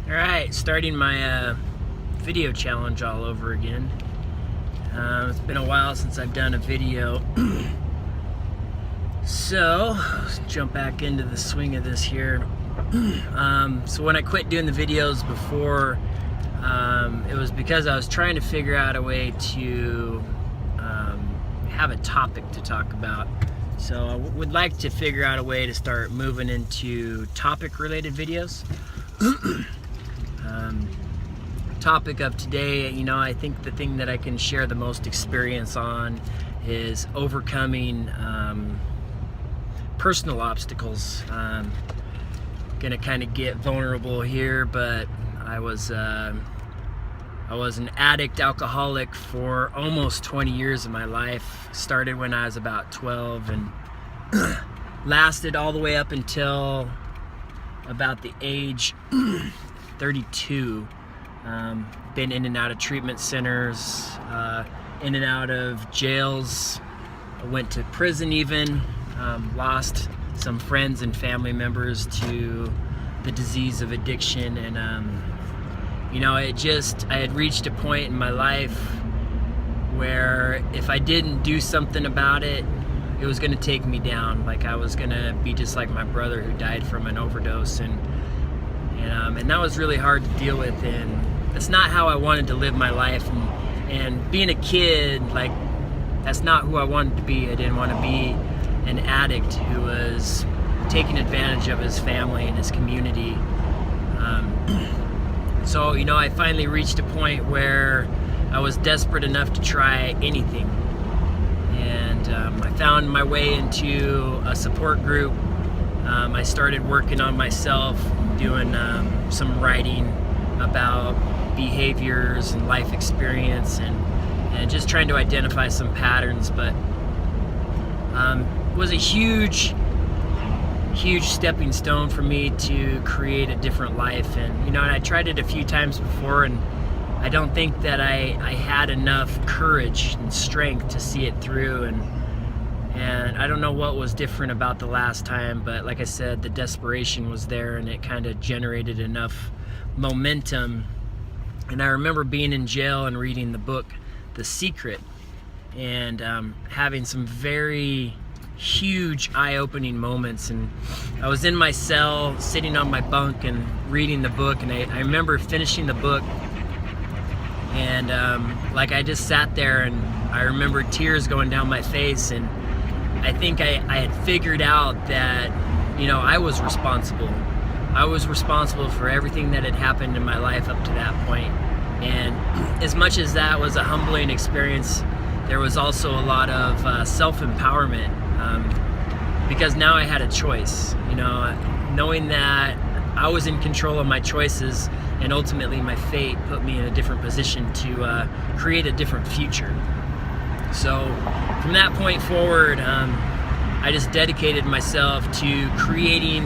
Alright, starting my video challenge all over again. It's been a while since I've done a video. So, let's jump back into the swing of this here. So when I quit doing the videos before, it was because I was trying to figure out a way to have a topic to talk about. So I would like to figure out a way to start moving into topic-related videos. Topic of today, I think the thing that I can share the most experience on is overcoming personal obstacles. Gonna kind of get vulnerable here, but I was an addict, alcoholic for almost 20 years of my life. Started when I was about 12 and lasted all the way up until about the age 32. Been in and out of treatment centers, in and out of jails. I went to prison even. Lost some friends and family members to the disease of addiction, and I had reached a point in my life where if I didn't do something about it, it was going to take me down. Like I was going to be just like my brother who died from an overdose, and that was really hard to deal with, and it's not how I wanted to live my life. And being a kid, like, that's not who I wanted to be. I didn't want to be an addict who was taking advantage of his family and his community. So I finally reached a point where I was desperate enough to try anything, and I found my way into a support group. I started working on myself, doing some writing about behaviors and life experience, and just trying to identify some patterns. But it was a huge stepping stone for me to create a different life. And I tried it a few times before, and I don't think that I had enough courage and strength to see it through. And I don't know what was different about the last time, but like I said, the desperation was there, and it kind of generated enough momentum. And I remember being in jail and reading the book The Secret, and having some very huge eye-opening moments. And I was in my cell sitting on my bunk and reading the book, and I remember finishing the book, and I just sat there, and I remember tears going down my face. And I think I had figured out that I was responsible. I was responsible for everything that had happened in my life up to that point. And as much as that was a humbling experience, there was also a lot of self-empowerment, because now I had a choice, knowing that I was in control of my choices, and ultimately my fate put me in a different position to create a different future. So from that point forward, I just dedicated myself to creating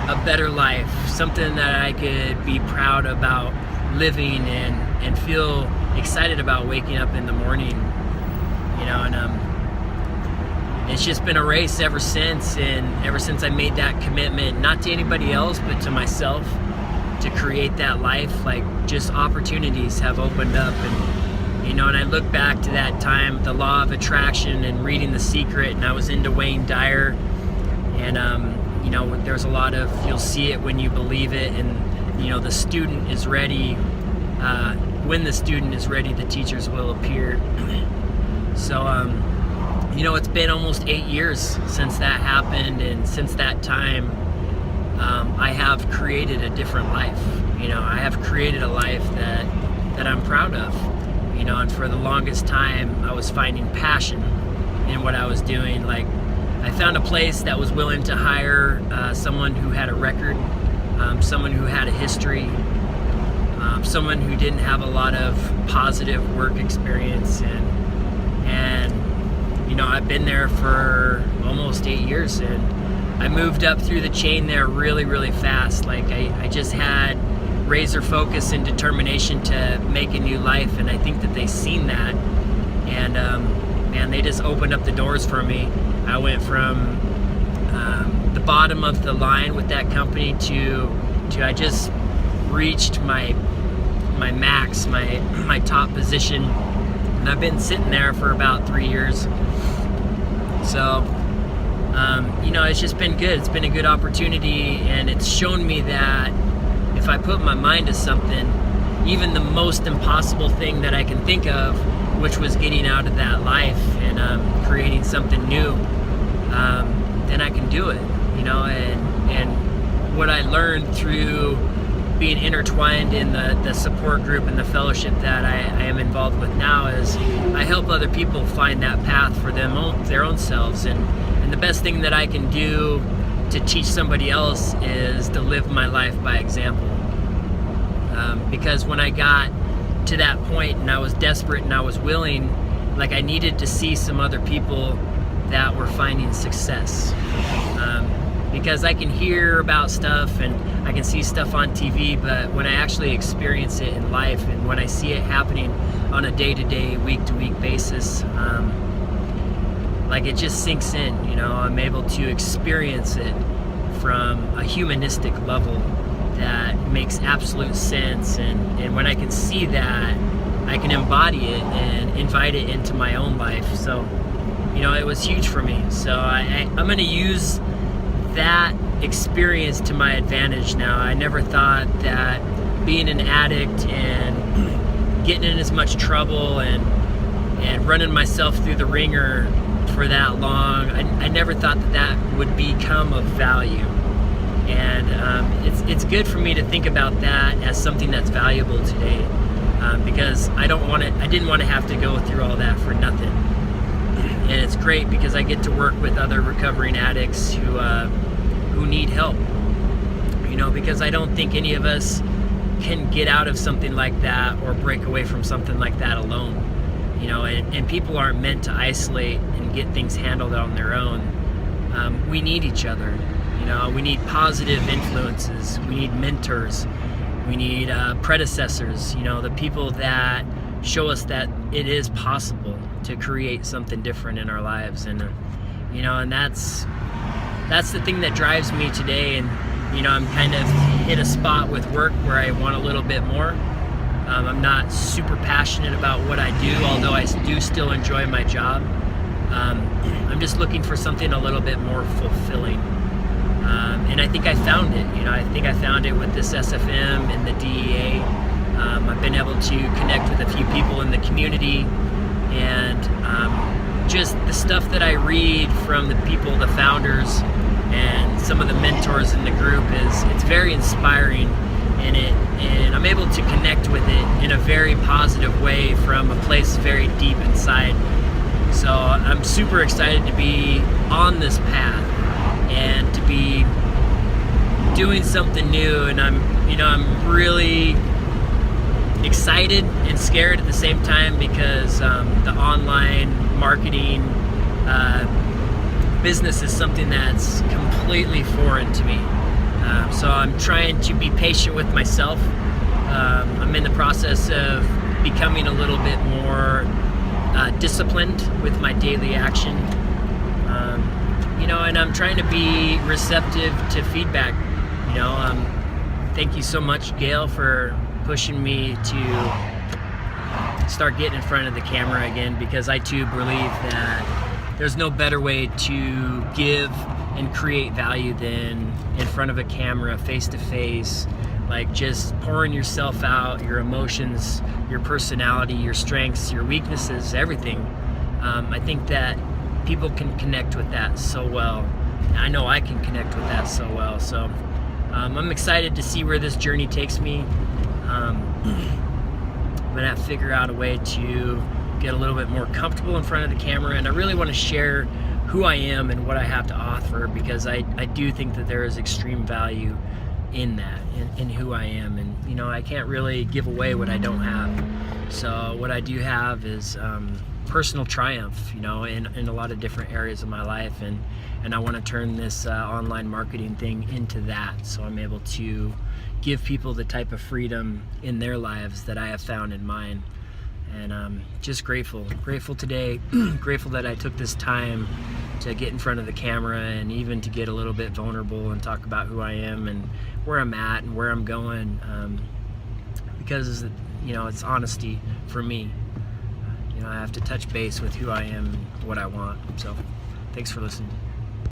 a better life, something that I could be proud about living and feel excited about waking up in the morning, and it's just been a race ever since. And ever since I made that commitment, not to anybody else, but to myself, to create that life, like, just opportunities have opened up. And I look back to that time, the law of attraction, and reading The Secret, and I was into Wayne Dyer, and there's a lot of, you'll see it when you believe it, and the student is ready. When the student is ready, the teachers will appear. So it's been almost 8 years since that happened, and since that time, I have created a different life. I have created a life that I'm proud of. And for the longest time, I was finding passion in what I was doing. Like, I found a place that was willing to hire someone who had a record, someone who had a history, someone who didn't have a lot of positive work experience. And I've been there for almost 8 years, and I moved up through the chain there really, really fast. Like, I just had razor focus and determination to make a new life, and I think that they seen that, and man, they just opened up the doors for me. I went from the bottom of the line with that company to I just reached my max, my top position, and I've been sitting there for about 3 years. So it's just been good. It's been a good opportunity, and it's shown me that if I put my mind to something, even the most impossible thing that I can think of, which was getting out of that life and creating something new, then I can do it. And what I learned through being intertwined in the support group and the fellowship that I am involved with now is I help other people find that path for their own selves. And the best thing that I can do to teach somebody else is to live my life by example. Because when I got to that point and I was desperate and I was willing, like I needed to see some other people that were finding success. Because I can hear about stuff and I can see stuff on TV, but when I actually experience it in life and when I see it happening on a day-to-day, week-to-week basis, like it just sinks in. I'm able to experience it from a humanistic level that makes absolute sense, and when I can see that, I can embody it and invite it into my own life. So it was huge for me. So I'm going to use that experience to my advantage now. I never thought that being an addict and getting in as much trouble and running myself through the ringer for that long, I never thought that would become of value. And it's good for me to think about that as something that's valuable today, because I didn't want to have to go through all that for nothing. And it's great because I get to work with other recovering addicts who need help. Because I don't think any of us can get out of something like that or break away from something like that alone. And people aren't meant to isolate and get things handled on their own. We need each other. We need positive influences. We need mentors. We need predecessors. The people that show us that it is possible to create something different in our lives. And and that's the thing that drives me today. And I'm kind of hit a spot with work where I want a little bit more. I'm not super passionate about what I do, although I do still enjoy my job. I'm just looking for something a little bit more fulfilling. And I think I found it. I think I found it with this SFM and the DEA. I've been able to connect with a few people in the community, and just the stuff that I read from the people, the founders, and some of the mentors in the group it's very inspiring, and I'm able to connect with it in a very positive way from a place very deep inside. So I'm super excited to be on this path and to be doing something new, and I'm really excited and scared at the same time, because the online marketing business is something that's completely foreign to me. So I'm trying to be patient with myself. I'm in the process of becoming a little bit more disciplined with my daily action. And I'm trying to be receptive to feedback. Thank you so much, Gail, for pushing me to start getting in front of the camera again, because I too believe that there's no better way to give and create value than in front of a camera, face to face, like just pouring yourself out, your emotions, your personality, your strengths, your weaknesses, everything. I think that people can connect with that so well. I know I can connect with that so well. So I'm excited to see where this journey takes me. I'm gonna have to figure out a way to get a little bit more comfortable in front of the camera, and I really want to share who I am and what I have to offer, because I do think that there is extreme value in that, in who I am. And I can't really give away what I don't have. So what I do have is personal triumph, in a lot of different areas of my life, and I want to turn this online marketing thing into that, so I'm able to give people the type of freedom in their lives that I have found in mine. And I'm just grateful today, grateful that I took this time to get in front of the camera and even to get a little bit vulnerable and talk about who I am and where I'm at and where I'm going, because it's honesty for me. I have to touch base with who I am and what I want. So thanks for listening.